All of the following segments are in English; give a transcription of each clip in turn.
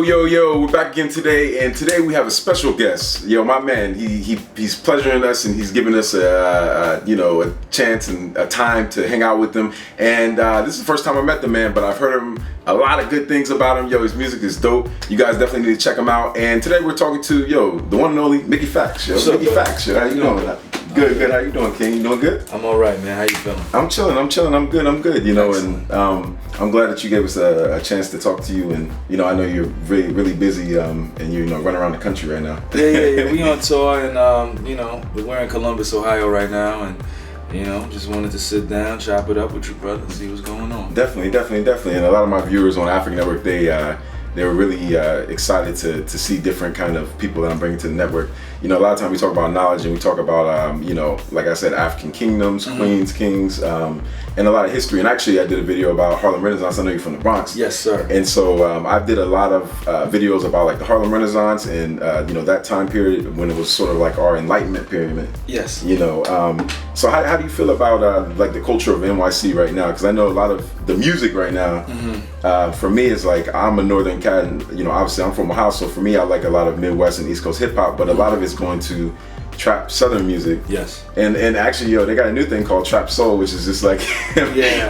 Yo, we're back again today, and today we have a special guest. Yo, my man, he's pleasuring us, and he's giving us a chance and a time to hang out with him. And this is the first time I met the man, but I've heard him a lot of good things about him. Yo, his music is dope. You guys definitely need to check him out. And today we're talking to the one and only Mickey Factz. Yo, Mickey Factz. How you doing? Good. How you doing, King? You doing good? I'm all right, man. How you feeling? I'm chilling. I'm good. You know, and I'm glad that you gave us a chance to talk to you. And I know you're really busy, and you're running around the country right now. Yeah. We on tour, and we're in Columbus, Ohio right now, and just wanted to sit down, chop it up with your brother, see what's going on. Definitely. And a lot of my viewers on African Network, they were really excited to see different kind of people that I'm bringing to the network. A lot of times we talk about knowledge, and we talk about, like I said, African kingdoms, queens, kings, and a lot of history. And actually, I did a video about Harlem Renaissance. I know you're from the Bronx. Yes, sir. And so I did a lot of videos about like the Harlem Renaissance and that time period when it was sort of like our Enlightenment period. Yes. So how do you feel about like the culture of NYC right now? Because I know a lot of the music right now. For me, it's like I'm a Northern cat, and obviously I'm from Ohio, so for me, I like a lot of Midwest and East Coast hip hop, but a lot of it's going to trap Southern music. Yes. And actually, they got a new thing called trap soul, which is just like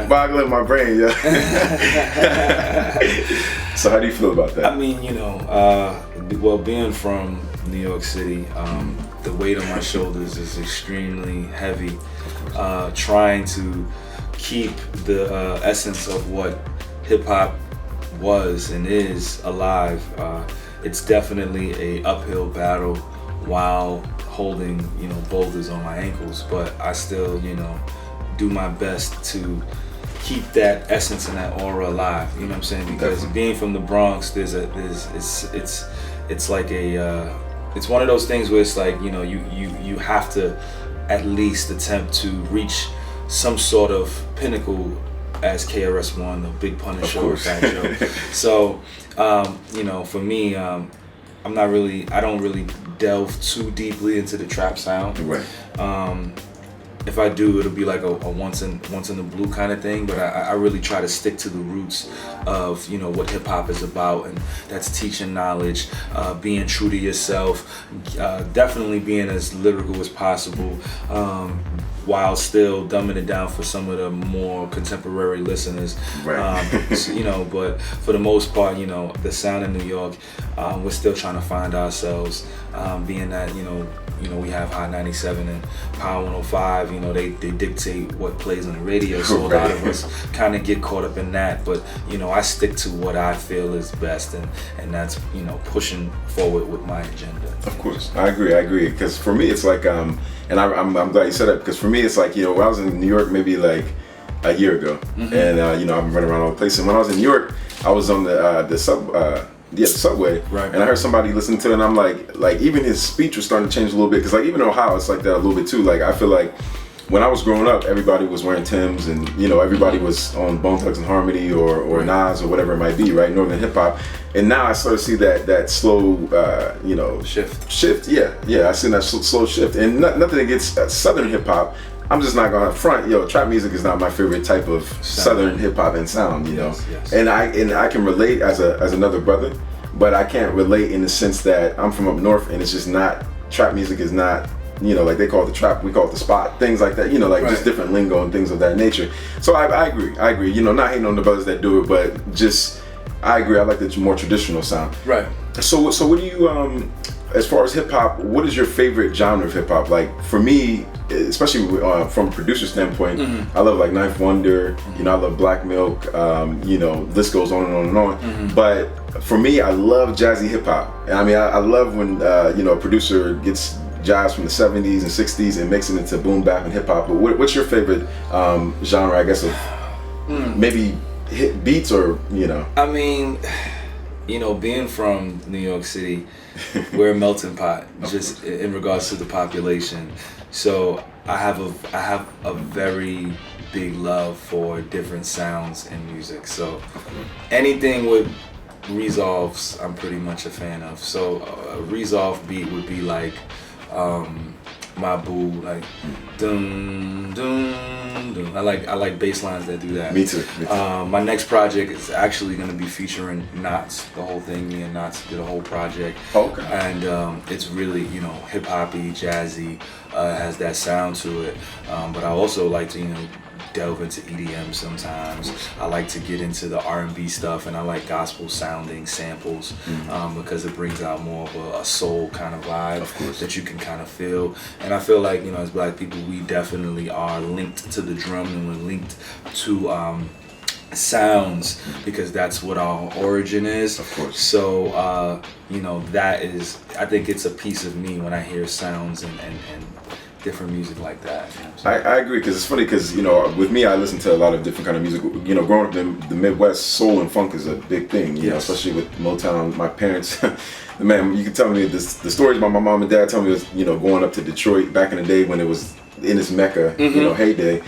boggling my brain. So how do you feel about that? I mean, being from New York City, the weight on my shoulders is extremely heavy. Trying to keep the essence of what hip hop was and is alive. It's definitely a uphill battle while holding boulders on my ankles, but I still do my best to keep that essence and that aura alive. You know what I'm saying? Because being from the Bronx, it's like it's one of those things where it's like you have to at least attempt to reach some sort of pinnacle as KRS-One, the Big Punisher or Fat Joe. So for me, I don't really delve too deeply into the trap sound. Right. If I do, it'll be like a once in the blue kind of thing, but I really try to stick to the roots of what hip hop is about, and that's teaching knowledge, being true to yourself, definitely being as lyrical as possible, while still dumbing it down for some of the more contemporary listeners. Right. But for the most part, the sound in New York, we're still trying to find ourselves, being that we have Hot 97 and Power 105. They dictate what plays on the radio, so a lot of us kind of get caught up in that. But I stick to what I feel is best, and that's pushing forward with my agenda. Of course, I agree. Because for me, it's like and I'm glad you said that, because for me, it's like when I was in New York maybe like a year ago, and I'm running around all the place. And when I was in New York, I was on the subway, right. And I heard somebody listen to it, and I'm like even his speech was starting to change a little bit, because like even in Ohio it's like that a little bit too. Like I feel like when I was growing up, everybody was wearing Timbs, and everybody was on Bone Thugs and Harmony or Nas or whatever it might be, right? Northern hip hop. And now I sort of see that slow shift. Yeah, I see that slow shift, and nothing against Southern hip hop. I'm just not gonna front. Trap music is not my favorite type of Southern hip hop and sound. Yes. And I can relate as another brother, but I can't relate in the sense that I'm from up north, and it's just not, trap music is not, like they call it the trap, we call it the spot, things like that. Just different lingo and things of that nature. So I agree. Not hating on the brothers that do it, but just I agree. I like the more traditional sound. Right. So what do you as far as hip hop, what is your favorite genre of hip hop? Like for me, especially from a producer standpoint, I love like Ninth Wonder. I love Black Milk. List goes on and on and on. But for me, I love jazzy hip hop. And I mean, I love when a producer gets jazz from the 70s and 60s and makes it into boom bap and hip hop. But what's your favorite genre? I guess of maybe hit beats or I mean, being from New York City, we're a melting pot, just in regards to the population. So I have a very big love for different sounds in music. So anything with resolves, I'm pretty much a fan of. So a resolve beat would be like my boo, like dum dum do. I like bass lines that do that. Me too. My next project is actually going to be featuring Knots. The whole thing, me and Knots did a whole project. Okay. And it's really, hip hoppy, jazzy, has that sound to it. But I also like to, delve into EDM sometimes. I like to get into the R&B stuff, and I like gospel sounding samples because it brings out more of a soul kind of vibe that you can kind of feel. And I feel like, as Black people, we definitely are linked to the drum, and we're linked to sounds because that's what our origin is. Of course. So, that is, I think it's a piece of me when I hear sounds and different music like that. I agree, because it's funny because with me, I listen to a lot of different kind of music. Growing up in the Midwest, soul and funk is a big thing. Especially with Motown. My parents, man, you can tell me the stories my mom and dad tell me was going up to Detroit back in the day when it was in its mecca, heyday,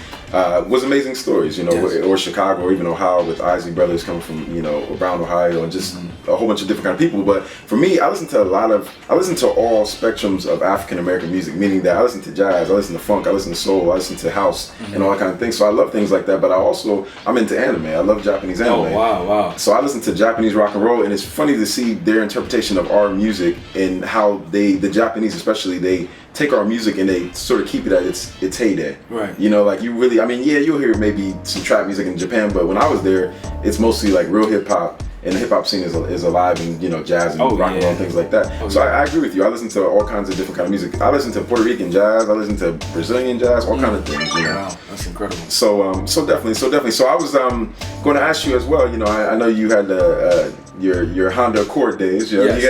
was amazing stories, or Chicago, or even Ohio with Isley Brothers coming from, around Ohio, and just a whole bunch of different kind of people. But for me, I listen to all spectrums of African American music, meaning that I listen to jazz, I listen to funk, I listen to soul, I listen to house, and all that kind of things. So I love things like that, but I'm into anime. I love Japanese anime. Oh, wow. So I listen to Japanese rock and roll, and it's funny to see their interpretation of our music and how the Japanese especially, they take our music and they sort of keep it at its heyday. Right. Like you really, you'll hear maybe some trap music in Japan, but when I was there, it's mostly like real hip hop, and the hip hop scene is alive, and jazz and rock and roll and things like that. So I agree with you. I listen to all kinds of different kind of music. I listen to Puerto Rican jazz. I listen to Brazilian jazz. All kind of things. Wow, that's incredible. So definitely. So I was going to ask you as well. I know you had your Honda Accord days. You had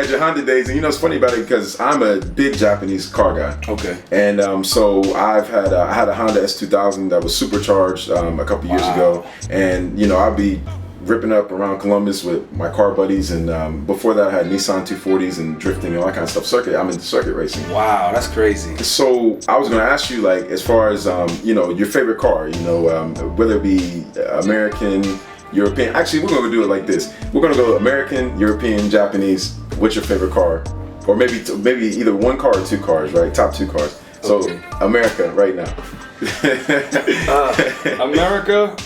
your Honda days, and it's funny about it because I'm a big Japanese car guy. Okay. And so I had a Honda S2000 that was supercharged a couple years ago, and I'd be ripping up around Columbus with my car buddies, and before that I had Nissan 240s and drifting and all that kind of stuff. I'm into circuit racing. Wow, that's crazy. So I was going to ask you, like, as far as your favorite car, whether it be American, European. Actually, we're going to do it like this. We're going to go American, European, Japanese. What's your favorite car? Or maybe either one car or two cars, right? Top two cars. So America right now. America.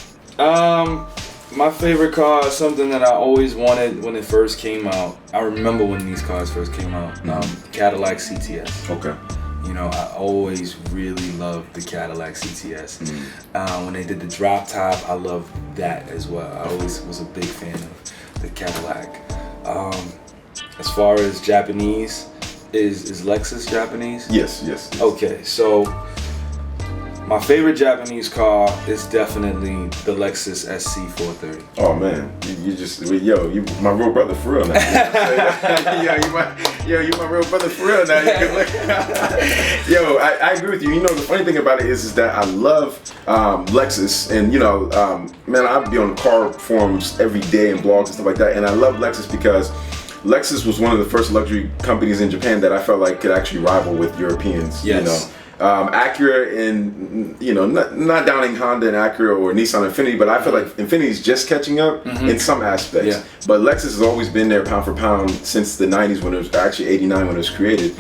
My favorite car is something that I always wanted when it first came out. I remember when these cars first came out. Cadillac CTS. Okay. I always really loved the Cadillac CTS. When they did the drop top, I loved that as well. I always was a big fan of the Cadillac. As far as Japanese, is Lexus Japanese? Yes. Okay, so my favorite Japanese car is definitely the Lexus SC430. Oh man, you my real brother for real now. You my real brother for real now. I agree with you. The funny thing about it is that I love Lexus, and man, I'd be on car forums every day and blogs and stuff like that, and I love Lexus because Lexus was one of the first luxury companies in Japan that I felt like could actually rival with Europeans. Yes. Acura, and not downing Honda and Acura or Nissan Infiniti, but I feel like Infinity's just catching up in some aspects. But Lexus has always been there pound for pound since the 90s, when it was actually 89 when it was created.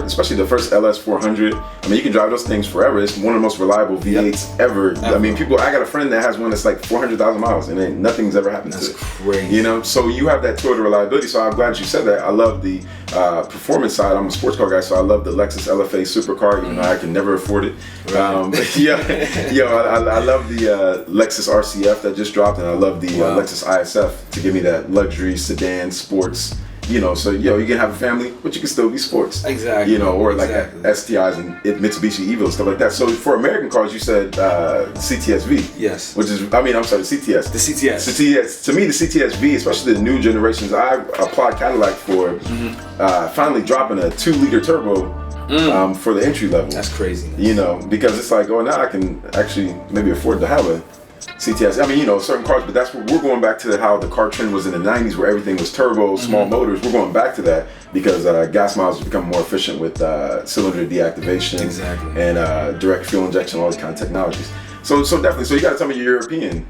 Especially the first LS 400. You can drive those things forever. It's one of the most reliable V8s ever. I got a friend that has one that's like 400,000 miles, and nothing's ever happened to it. That's crazy. So you have that Toyota reliability. So I'm glad you said that. I love the performance side. I'm a sports car guy, so I love the Lexus LFA supercar, even though I can never afford it. I love the Lexus RCF that just dropped, and I love the Lexus ISF to give me that luxury sedan sports. So you can have a family, but you can still be sports. Exactly. Or like STIs and Mitsubishi Evo, stuff like that. So for American cars, you said CTS-V. Yes. Which is, the CTS. The CTS. To me, the CTS-V, especially the new generations, I applaud Cadillac for finally dropping a 2-liter turbo for the entry level. That's crazy. Because it's like, now I can actually maybe afford to have a CTS. Certain cars, but that's where we're going back to how the car trend was in the 90s, where everything was turbo, small motors. We're going back to that because gas miles become more efficient with cylinder deactivation and direct fuel injection, all these kind of technologies. So definitely. So you got to tell me you're European,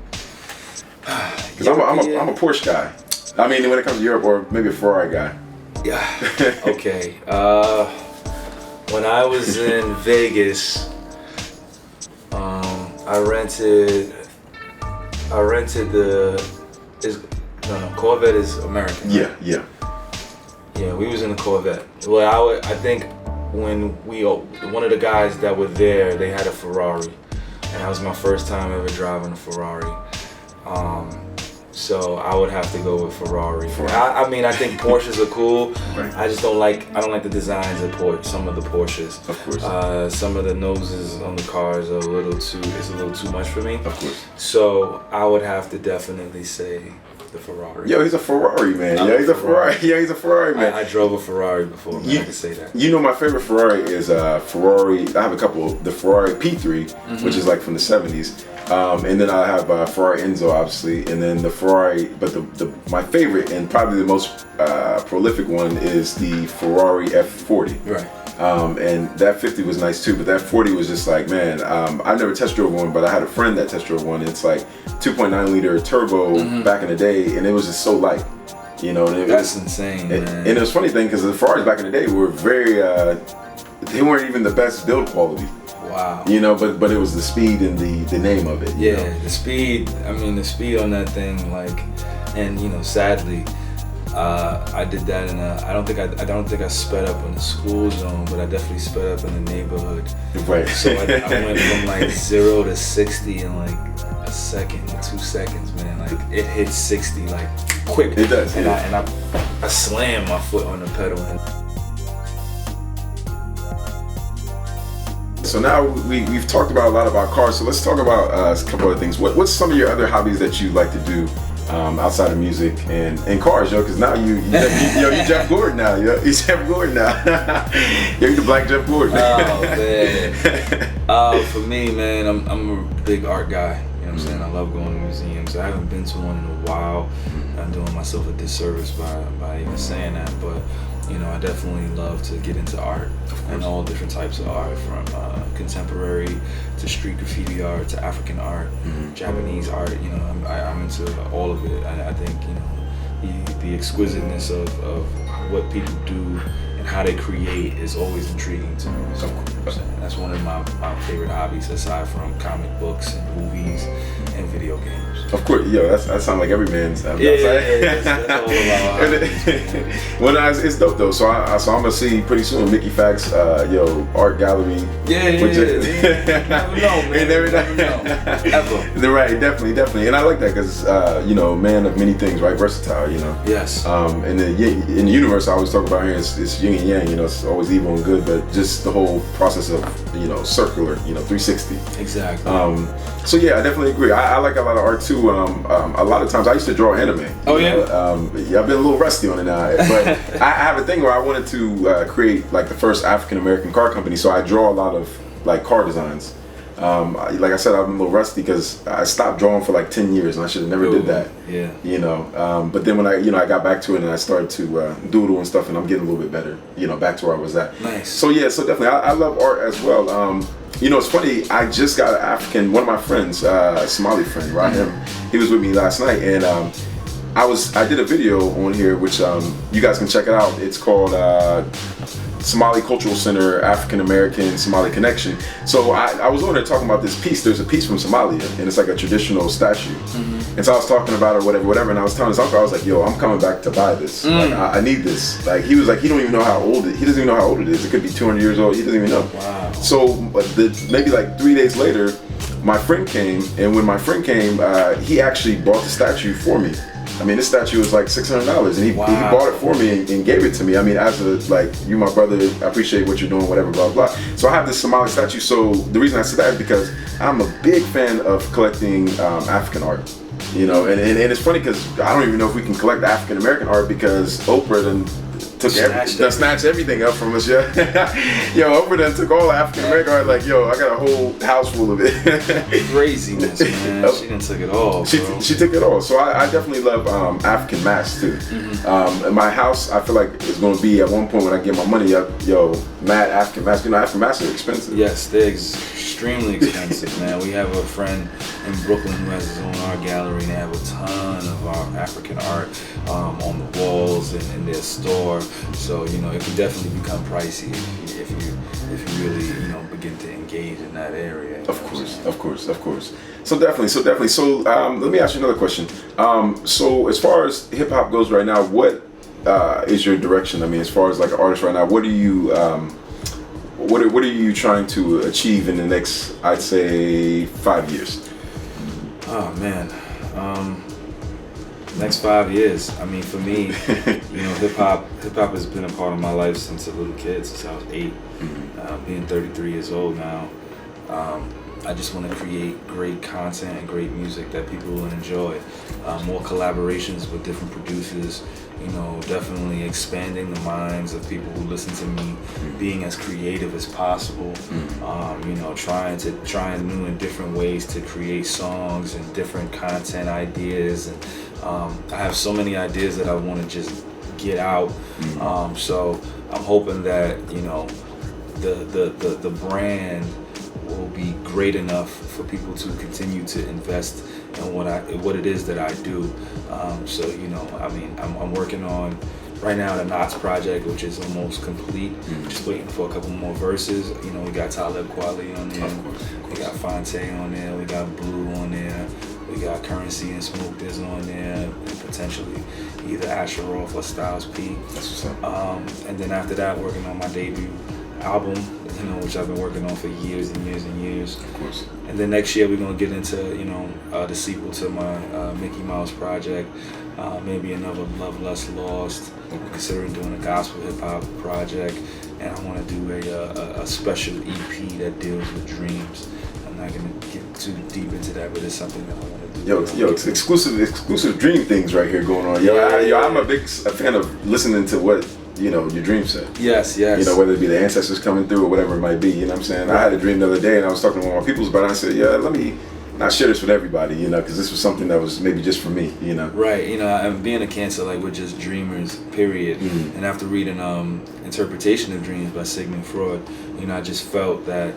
because I'm a Porsche guy. When it comes to Europe, or maybe a Ferrari guy. Yeah. Okay. When I was in Vegas, I rented Corvette is American. Right? Yeah. Yeah, we was in the Corvette. Well, I think when one of the guys that were there, they had a Ferrari, and that was my first time ever driving a Ferrari. So I would have to go with Ferrari. I mean, I think Porsches are cool. Right. I don't like the designs of some of the Porsches. Of course. Some of the noses on the cars are a little too much for me. Of course. So I would have to definitely say the Ferrari. Yo, he's a Ferrari man. Yeah, he's a Ferrari. Yeah, he's a Ferrari man. I drove a Ferrari before, man. I can say that. You know, my favorite Ferrari is Ferrari. I have a couple. The Ferrari P3, which is like from the 70s. And then I have Ferrari Enzo, obviously, and then the Ferrari. But my favorite and probably the most prolific one is the Ferrari F40. Right. And that 50 was nice too, but that 40 was just like, man, I never test drove one, but I had a friend that test drove one. It's like 2.9 liter turbo back in the day, and it was just so light, you know. And That's insane, man. And it was funny thing because the Ferraris back in the day were very, they weren't even the best build quality. Wow. You know, but it was the speed and the name of it. Yeah, you know? the speed. I mean, the speed on that thing, like, and you know, sadly, I did that in I don't think I sped up in the school zone, but I definitely sped up in the neighborhood. Right. So I went from like 0 to 60 in like a second, 2 seconds, man. Like it hit 60 like quick. It does. And yeah. I slammed my foot on the pedal. So now we've talked about a lot about cars. So let's talk about a couple other things. What's some of your other hobbies that you like to do outside of music and cars? Yo, because now you Jeff Gordon now. Yo, you Jeff Gordon now. Yo, you the Black Jeff Gordon. Oh man. For me, man, I'm a big art guy. You know what I'm saying? I love going to museums. I haven't been to one in a while. I'm doing myself a disservice by even saying that, but you know, I definitely love to get into art and all different types of art, from contemporary to street graffiti art to African art, Japanese art. You know, I'm into all of it. I think, you know, the exquisiteness of what people do and how they create is always intriguing to me. So that's one of my favorite hobbies, aside from comic books and movies and video games. Of course, yo, that sounds like every man's. That's all about well, it's dope though. So I'm gonna see pretty soon Mickey Factz, art gallery. Yeah. You never know, man. You never know. Ever. Right, definitely, and I like that because man of many things, right? Versatile, you know. Yes. And in the universe, I always talk about here, it's yin and yang. You know, it's always evil and good, but just the whole process of circular, 360. Exactly. So yeah, I definitely agree. I like a lot of art too. A lot of times I used to draw anime. Oh yeah. I've been a little rusty on it now, but I have a thing where I wanted to create like the first African American car company. So I draw a lot of like car designs. Like I said, I'm a little rusty because I stopped drawing for like 10 years, and I should have never did that. Yeah. But then when I got back to it and I started to doodle and stuff, and I'm getting a little bit better. Back to where I was at. Nice. So yeah, so definitely, I love art as well. It's funny. I just got one of my friends, a Somali friend, Rahim. He was with me last night, and I did a video on here, which you guys can check it out. It's called Somali Cultural Center, African American Somali Connection. So I was on there talking about this piece. There's a piece from Somalia, and it's like a traditional statue. And so I was talking about it, whatever, and I was telling his uncle, I was like, yo, I'm coming back to buy this. Like, I need this. Like, he was like, he don't even know how old he doesn't even know how old it is. It could be 200 years old. He doesn't even know. Wow. So maybe like 3 days later, my friend came, and when my friend came, he actually bought the statue for me. I mean, this statue was like $600, and he bought it for me and gave it to me. I mean, as you, my brother, I appreciate what you're doing, whatever, blah, blah. So I have this Somali statue. So the reason I say that is because I'm a big fan of collecting African art. And it's funny because I don't even know if we can collect African American art because Oprah snatched everything up from us, yeah. Oprah done took all African American art, like, I got a whole house full of it. Craziness, man. She done took it all, bro. She took it all. So I definitely love African masks too. And my house, I feel like, is going to be at one point when I get my money up, mad African masks. African masks are expensive. Yes, they're extremely expensive, man. We have a friend in Brooklyn who has his own art gallery, and they have a ton of our African art on the walls and in their store. So it can definitely become pricey if you if you really, begin to engage in that area. Of course. So definitely. So let me ask you another question. So as far as hip hop goes right now, what is your direction? I mean, as far as like an artist right now, what are you trying to achieve in the next, I'd say, 5 years? Oh man, next 5 years. I mean, for me, hip hop has been a part of my life since a little kid, since I was 8. Being 33 years old now, I just want to create great content and great music that people will enjoy. More collaborations with different producers. Definitely expanding the minds of people who listen to me, being as creative as possible, trying new and different ways to create songs and different content ideas. And I have so many ideas that I want to just get out. So I'm hoping that, the brand will be great enough for people to continue to invest in what it is that I do. I'm working on right now the Knots project, which is almost complete. Just waiting for a couple more verses. We got Talib Kweli on there. We got Fonte on there. We got Blue on there. We got Currency and Smoke Diz on there, and potentially either Asher Roth or Styles P. That's what's up. And then after that, working on my debut album, which I've been working on for years and years and years. Of course. And then next year we're gonna get into, the sequel to my Mickey Mouse project, maybe another Love Lust Lost. I'm considering doing a gospel hip hop project, and I want to do a special EP that deals with dreams. I'm not gonna get too deep into that, but it's something that I want to do. Yo, it's exclusive dream things right here going on. I'm a big fan of listening to what your dream set. Yes. Whether it be the ancestors coming through or whatever it might be. You know what I'm saying? Right. I had a dream the other day, and I was talking to one of my peoples about it. I said, let me not share this with everybody, because this was something that was maybe just for me, Right. And being a Cancer, like, we're just dreamers, period. And after reading Interpretation of Dreams by Sigmund Freud, I just felt that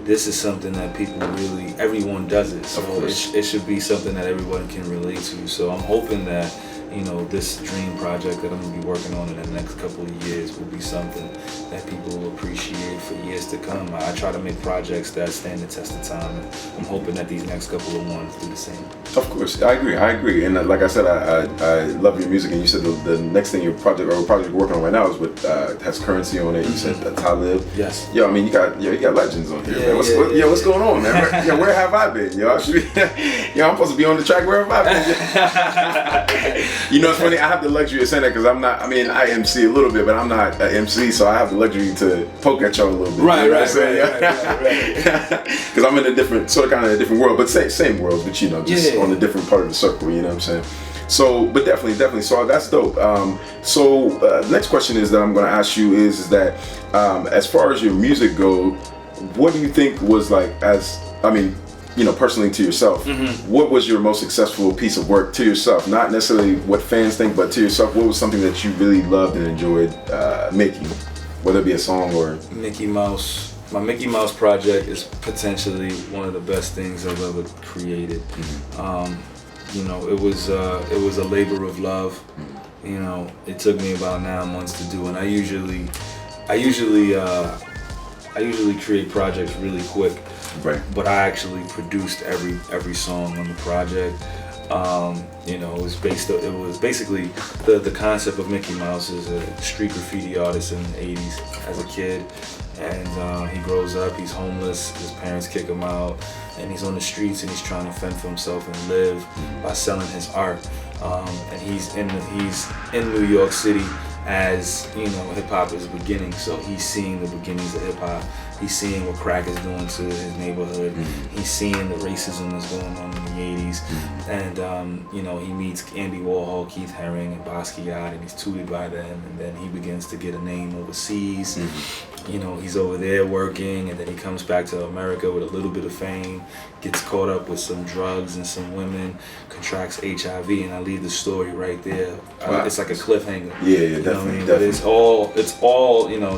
this is something that everyone does it. So it should be something that everyone can relate to. So I'm hoping that this dream project that I'm going to be working on in the next couple of years will be something that people will appreciate for years to come. I try to make projects that stand the test of time, and I'm hoping that these next couple of ones do the same. Of course, I agree. And like I said, I love your music, and you said the next thing your project you're working on right now is with has Currency on it. You said Talib. Yes. Yo, I mean, you got legends on here, man. What's going on, man? Where have I been? I'm supposed to be on the track. Where have I been? It's funny, I have the luxury of saying that because I MC a little bit, but I'm not an MC, so I have the luxury to poke at y'all a little bit. Right. Because I'm in a different, kind of a different world, but same world, but just on a different part of the circle, you know what I'm saying? So, but definitely, so that's dope. Next question is that I'm going to ask you is that as far as your music goes, what do you think was personally to yourself, what was your most successful piece of work to yourself? Not necessarily what fans think, but to yourself, what was something that you really loved and enjoyed making, whether it be a song or... Mickey Mouse. My Mickey Mouse project is potentially one of the best things I've ever created. It was a labor of love. It took me about 9 months to do, and I usually create projects really quick. Right. But I actually produced every song on the project. It was basically the concept of Mickey Mouse is a street graffiti artist in the 80s as a kid, and he grows up, he's homeless, his parents kick him out, and he's on the streets and he's trying to fend for himself and live by selling his art. And he's in New York City as hip hop is beginning, so he's seeing the beginnings of hip hop. He's seeing what crack is doing to his neighborhood. He's seeing the racism that's going on in the 80s. And, he meets Andy Warhol, Keith Haring, and Basquiat, and he's tutored by them. And then he begins to get a name overseas. He's over there working, and then he comes back to America with a little bit of fame, gets caught up with some drugs and some women, contracts HIV, and I leave the story right there. Wow. It's like a cliffhanger. Yeah, definitely. But it's all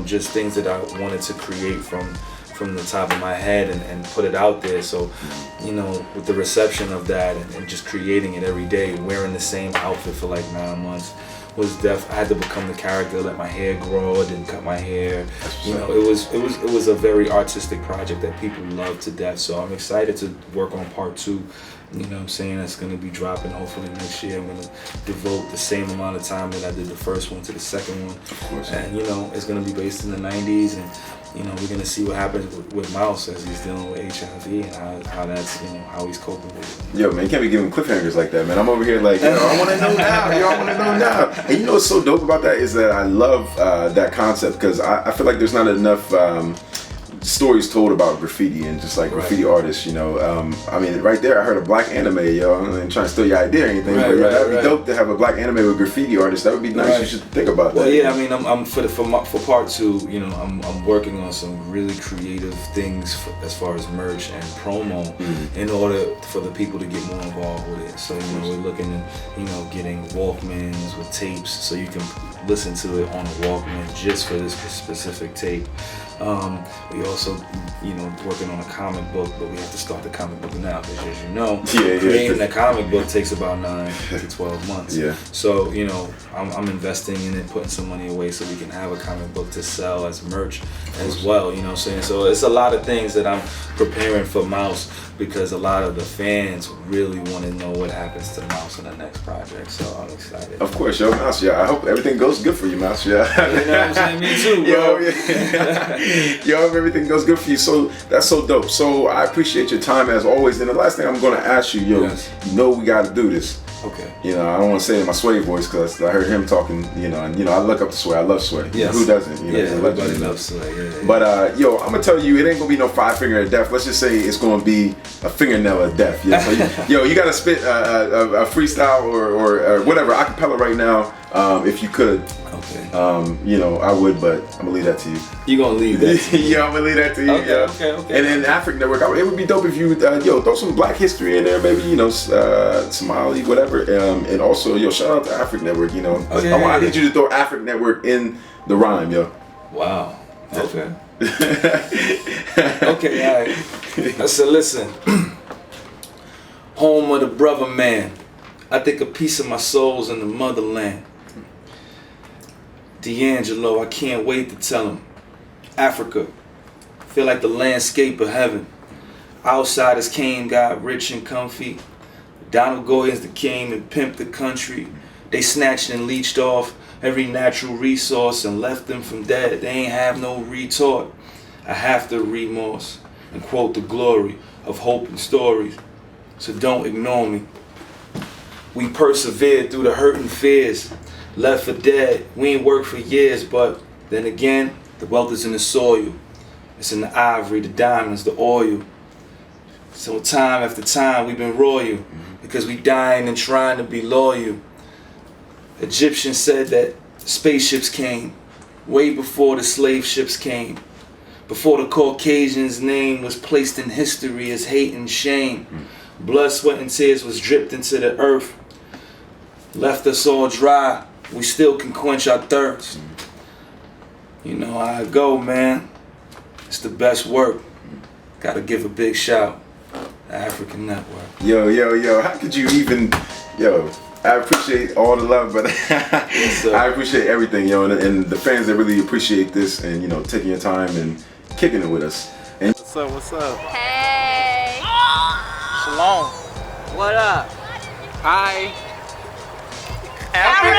just things that I wanted to create from the top of my head and put it out there. So, with the reception of that and just creating it every day, wearing the same outfit for like 9 months, was I had to become the character, let my hair grow, I didn't cut my hair. You know, it was a very artistic project that people loved to death. So I'm excited to work on part 2. You know what I'm saying? That's going to be dropping hopefully next year. I'm going to devote the same amount of time that I did the first one to the second one. Of course. And, you know, it's going to be based in the 90s. And, you know, we're going to see what happens with Mouse as he's dealing with HIV and how that's, you know, how he's coping with it. Yo, man, you can't be giving cliffhangers like that, man. I'm over here like, yo, I want to know now. Yo, I want to know now. And you know what's so dope about that is that I love that concept because I feel like there's not enough stories told about graffiti and just like graffiti artists, you know. I mean, right there, I heard a black anime, yo. I'm not trying to steal your idea or anything, but yeah, that'd be dope to have a black anime with graffiti artists. That would be nice. You should think about that. Well, yeah, I mean, I'm for part 2, you know, I'm working on some really creative things as far as merch and promo in order for the people to get more involved with it. So, you know, we're looking at, you know, getting Walkmans with tapes so you can listen to it on a Walkman just for this specific tape. We also, you know, working on a comic book, but we have to start the comic book now because, as you know, creating a comic book takes about 9 to 12 months. Yeah. So, you know, I'm investing in it, putting some money away so we can have a comic book to sell as merch as well. You know what I'm saying? So it's a lot of things that I'm preparing for Mouse because a lot of the fans really want to know what happens to Mouse in the next project. So I'm excited. Of course, yo, Mouse. Yeah, I hope everything goes good for you, Mouse. Yeah. You know what I'm saying? Me too, bro. Yo, hope everything goes good for you. So that's so dope. So I appreciate your time as always. And the last thing I'm gonna ask you, yo, you know we gotta do this. Okay. You know, I don't want to say it in my Sway voice because I heard him talking, you know, and you know, I look up to Sway. I love Sway. Yes. Who doesn't? You know, everybody loves Sway. Yeah. But yo, I'm gonna tell you, it ain't gonna be no 5 finger of death. Let's just say it's gonna be a fingernail of death. Yeah. So you gotta spit a freestyle or whatever acapella right now, if you could. Okay. You know, I would, but I'm gonna leave that to you. You gonna leave that to me? Yeah, I'm gonna leave that to you. Okay. And then African Network, it would be dope if you throw some Black history in there, maybe, you know, Somali, whatever. And also, yo, shout out to African Network. You know, I need you to throw African Network in the rhyme, yo. Wow. Okay. Okay. All right. So listen. Home of the brother man. I think a piece of my soul's in the motherland. D'Angelo, I can't wait to tell him. Africa, feel like the landscape of heaven. Outsiders came, got rich and comfy. Donald Goyans that came and pimped the country. They snatched and leached off every natural resource and left them from dead. They ain't have no retort. I have to remorse and quote the glory of hope and stories. So don't ignore me. We persevered through the hurt and fears. Left for dead, we ain't worked for years, but then again, the wealth is in the soil. It's in the ivory, the diamonds, the oil. So time after time, we've been royal because we dying and trying to be loyal. Egyptians said that spaceships came way before the slave ships came. Before the Caucasian's name was placed in history as hate and shame. Blood, sweat, and tears was dripped into the earth. Left us all dry. We still can quench our thirst. You know how I go, man. It's the best work. Gotta give a big shout to African Network. Yo, how could you even, I appreciate all the love, but Yes, I appreciate everything, yo, and the fans that really appreciate this and, you know, taking your time and kicking it with us. And What's up? Hey. Shalom. What up? Hi. Africa.